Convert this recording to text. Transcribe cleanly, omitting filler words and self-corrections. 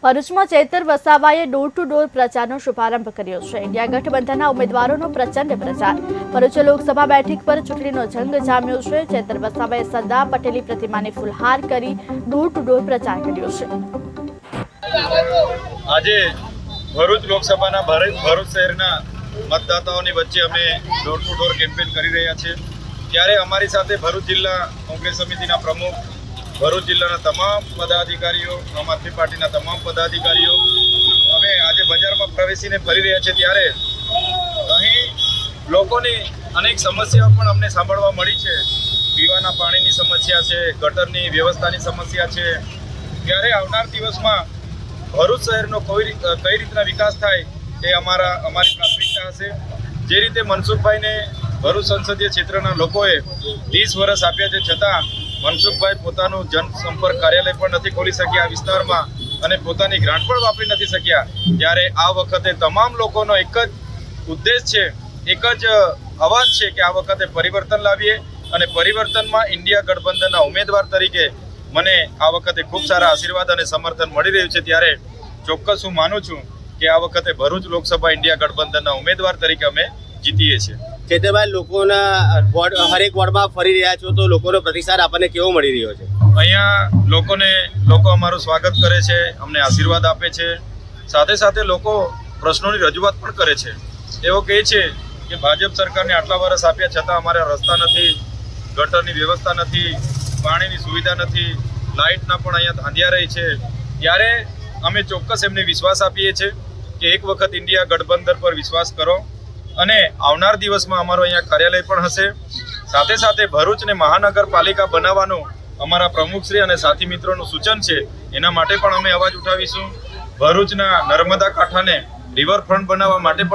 ભરૂચમાં ચૈતર વસાવાએ door to door પ્રચારનો શુભારંભ કર્યો છે। ઇન્ડિયા ગઠબંધનના ઉમેદવારોનો પ્રચંડ પ્રચાર। ભરૂચ લોકસભા બેઠક પર ચૂંટણીનો જંગ જામ્યો છે। ચૈતર વસાવાએ સરદાર પટેલની પ્રતિમાને ફૂલહાર કરી ડોર ટુ ડોર પ્રચાર કર્યો છે। આજે ભરૂચ લોકસભાના ભરૂચ શહેરના મતદાતાઓની વચ્ચે અમે ડોર ટુ ડોર કેમ્પેન કરી રહ્યા છીએ। ત્યારે અમારી સાથે ભરૂચ જિલ્લા કોંગ્રેસ સમિતિના પ્રમુખ, ભરૂચ જિલ્લાના તમામ પદાધિકારીઓ, આમ આદમી પાર્ટીના તમામ પદાધિકારીઓ અમે આજે બજારમાં પ્રવેશીને ફરી રહ્યા છીએ। ત્યારે અહીં લોકોની અનેક સમસ્યાઓ પણ અમને સાંભળવા મળી છે। પીવાના પાણીની સમસ્યા છે, ગટરની વ્યવસ્થાની સમસ્યા છે। ત્યારે આવનાર દિવસમાં ભરૂચ શહેરનો કઈ રીતના વિકાસ થાય એ અમારી પ્રાથમિકતા હશે। જે રીતે મનસુખભાઈને ભરૂચ સંસદીય ક્ષેત્રના લોકોએ 30 વર્ષ આપ્યા છે, છતાં મનસુખભાઈ પોતાનું જનસંપર્ક કાર્યાલય પણ નથી ખોલી શક્યા આ વિસ્તારમાં અને પોતાની ગ્રાન્ટ પણ વાપરી નથી શક્યા। ત્યારે આ વખતે તમામ લોકોનો એક જ ઉદ્દેશ છે, એક જ અવાજ છે કે આ વખતે પરિવર્તન લાવીએ અને પરિવર્તનમાં ઇન્ડિયા ગઠબંધનના ઉમેદવાર તરીકે મને આ વખતે ખૂબ સારા આશીર્વાદ અને સમર્થન મળી રહ્યું છે। ત્યારે ચોક્કસ હું માનું છું કે આ વખતે ભરૂચ લોકસભા ઇન્ડિયા ગઠબંધનના ઉમેદવાર તરીકે અમે જીતીએ છીએ। ચેતરભાઈ, લોકોના હરેક વોર્ડમાં ફરી રહ્યા છો તો લોકોનો પ્રતિસાદ આપણને કેવો મળી રહ્યો છે? અહીંયા લોકો અમારું સ્વાગત કરે છે, અમને આશીર્વાદ આપે છે, સાથે સાથે લોકો પ્રશ્નોની રજૂઆત પણ કરે છે। એવો કહે છે કે ભાજપ સરકારને આટલા વર્ષ આપ્યા છતાં અમારે રસ્તા નથી, ગટરની વ્યવસ્થા નથી, પાણીની સુવિધા નથી, લાઇટના પણ અહીંયા ધાંધિયા રહી છે। ત્યારે અમે ચોક્કસ એમને વિશ્વાસ આપીએ છીએ કે એક વખત ઇન્ડિયા ગઠબંધન પર વિશ્વાસ કરો અને આવનાર દિવસમાં અમારો અહીંયા કાર્યાલય પણ હશે। સાથે સાથે ભરૂચને મહાનગરપાલિકા બનાવવાનું અમારા પ્રમુખશ્રી અને સાથી મિત્રોનું સૂચન છે, એના માટે પણ અમે અવાજ ઉઠાવીશું। ભરૂચના નર્મદા કાંઠાને રિવરફ્રન્ટ બનાવવા માટે પણ